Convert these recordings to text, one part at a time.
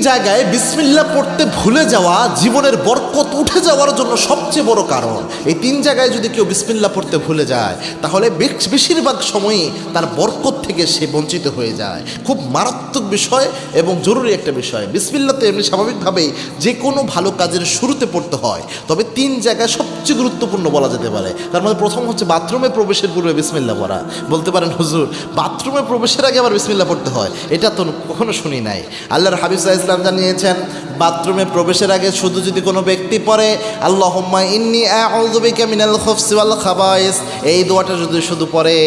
জায়গায় বিসমিল্লাহ পড়তে ভুলে যাওয়া জীবনের বরকত উঠে যাওয়ার জন্য সবচেয়ে বড় কারণ। এই 3 জায়গায় যদি কেউ বিসমিল্লাহ পড়তে ভুলে যায় তাহলে বেশিরভাগ সময়ই তার বরকত থেকে সে বঞ্চিত হয়ে যায়। খুব মারাত্মক বিষয় এবং জরুরি একটা বিষয়। বিসমিল্লাহ তো এমনি স্বাভাবিকভাবেই যে কোনো ভালো কাজের শুরুতে পড়তে হয়, তবে 3 জায়গায় সবচেয়ে গুরুত্বপূর্ণ বলা যেতে পারে। তার মধ্যে প্রথম হচ্ছে বাথরুমে প্রবেশের পূর্বে বিসমিল্লাহ পড়া। বলতে পারেন হুজুর বাথরুমে প্রবেশের আগে আবার বিসমিল্লাহ পড়তে হয়, এটা তো কখনো শুনি নাই। আল্লাহর হাবিব সাল্লাল্লাহু আলাইহি ওয়াসাল্লাম জানিয়েছেন বাথরুমে প্রবেশের আগে শুধু যদি কোনো ব্যক্তি পড়ে আল্লাহুম্মা ইন্নী আউযু বিকা মিনাল খুবসি ওয়াল খাবাইস, এই দোয়াটা যদি শুধু পড়ে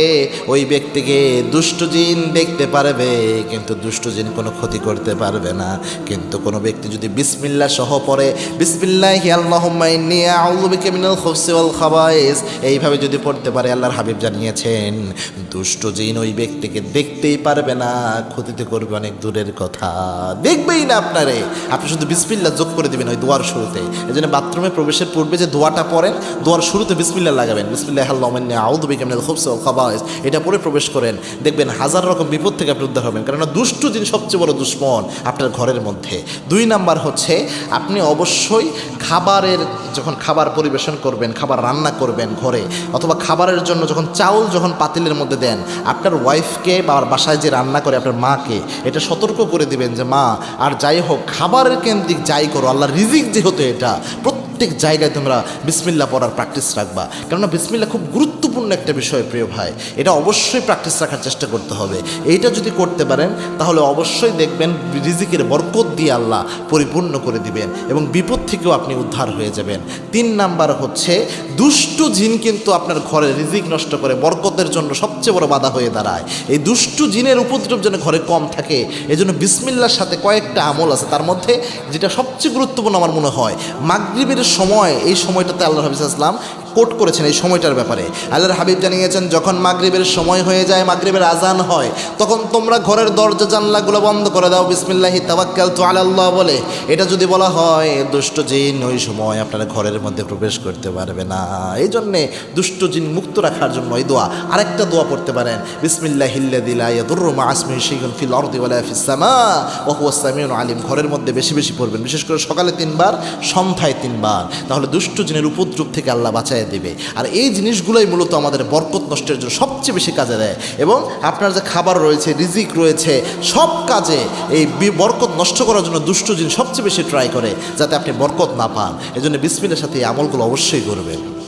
ওই ব্যক্তিকে দুষ্ট জিন দেখতে পারবে কিন্তু দুষ্ট জিন কোনো ক্ষতি করতে পারবে না। কিন্তু কোনো ব্যক্তি যদি বিসমিল্লাহ সহ পড়ে বিসমিল্লাহি আল্লাহুম্মা ইন্নী আউযু বিকা মিনাল খুবসি ওয়াল খাবাইস, এইভাবে যদি পড়তে পারে আল্লাহর হাবিব জানিয়েছেন দুষ্ট জিন ওই ব্যক্তিকে দেখতেই পারবে না, ক্ষতিতে করবে অনেক দূরের কথা, দেখবেই না আপনারে। আপনি শুধু বিসমিল্লাহ যোগ করে দিবেন ওই দোয়ার শুরুতে। এই জন্য বাথরুমে প্রবেশের পূর্বে যে দোয়াটা পড়েন দোয়ার শুরুতে বিসমিল্লাহ লাগাবেন, বিসমিল্লাহি আল্লাহুম্মা ইন্নী আউযু বিকা মিনাল খুবসি ওয়াল খাবাইস, এটা পড়ে প্রবেশ করেন, দেখবেন হাজার রকম বিপদ থেকে আপনি উদ্ধার হবেন। কারণ দুষ্ট জিন সবচেয়ে বড় দুশ্মন আপনার ঘরের মধ্যে। 2 নাম্বার হচ্ছে আপনি অবশ্যই যখন খাবার পরিবেশন করবেন, খাবার রান্না করবেন ঘরে, অথবা খাবারের জন্য যখন পাতিলের মধ্যে দেন, আপনার ওয়াইফকে বা বাসায় যে রান্না করে আপনার মাকে এটা সতর্ক করে দিবেন যে মা আর যাই হোক খাবারের কেন্দ্রিক যাই করো, আল্লাহর রিজিক যেহেতু এটা, প্রত্যেক জায়গায় তোমরা বিসমিল্লাহ পড়ার প্র্যাকটিস রাখবা। কেননা বিসমিল্লাহ খুব গুরুত্বপূর্ণ একটা বিষয় প্রিয় ভাই, এটা অবশ্যই প্র্যাকটিস রাখার চেষ্টা করতে হবে। এইটা যদি করতে পারেন তাহলে অবশ্যই দেখবেন রিজিকের বরকত দিয়ে আল্লাহ পরিপূর্ণ করে দিবেন এবং বিপদ থেকেও আপনি উদ্ধার হয়ে যাবেন। 3 নাম্বার হচ্ছে দুষ্ট জিন কিন্তু আপনার ঘরে রিজিক নষ্ট করে, বরকতের জন্য সবচেয়ে বড় বাধা হয়ে দাঁড়ায়। এই দুষ্ট জিনের উপদ্রব যেন ঘরে কম থাকে এজন্য বিসমিল্লাহর সাথে কয়েকটা আমল আছে, তার মধ্যে যেটা সবচেয়ে গুরুত্বপূর্ণ আমার মনে হয় মাগরিবের সময়, এই সময়টাতে আল্লাহর হাবিব সাল্লাল্লাহু আলাইহি ওয়াসাল্লাম কোট করেছেন এই সময়টার ব্যাপারে। আল্লাহর হাবিব জানিয়েছেন যখন মাগরিবের সময় হয়ে যায়, মাগরিবের আজান হয়, তখন তোমরা ঘরের দরজা জানলাগুলো বন্ধ করে দাও বিসমিল্লাহি তাওয়াক্কালতু আলাল্লাহ বলে। এটা যদি বলা হয় দুষ্ট জিন ওই সময় আপনার ঘরের মধ্যে প্রবেশ করতে পারবে না। এই জন্যে দুষ্ট জিন মুক্ত রাখার জন্য এই দোয়া, আরেকটা দোয়া পড়তে পারেন বিসমিল্লাহিল্লাযী লা ইয়াদুররু মা ইসমিহি শাইউন ফিল আরদি ওয়ালা ফিস সামা ওয়া হুয়াস সামিউল আলিম। ঘরের মধ্যে বেশি বেশি পড়বেন, বিশেষ করে সকালে 3 বার, সন্ধ্যায় 3 বার, তাহলে দুষ্ট জিনের উপদ্রব থেকে আল্লাহ বাঁচায় দেবে। আর এই জিনিসগুলোই মূলত আমাদের বরকত নষ্টের জন্য সবচেয়ে বেশি কাজে দেয় এবং আপনার যে খাবার রয়েছে, রিজিক রয়েছে, সব কাজে এই বরকত নষ্ট করার জন্য দুষ্ট জিন সবচেয়ে বেশি ট্রাই করে যাতে আপনি বরকত না পান। এজন্য বিসমিল্লাহর সাথে এই আমলগুলো অবশ্যই করবেন।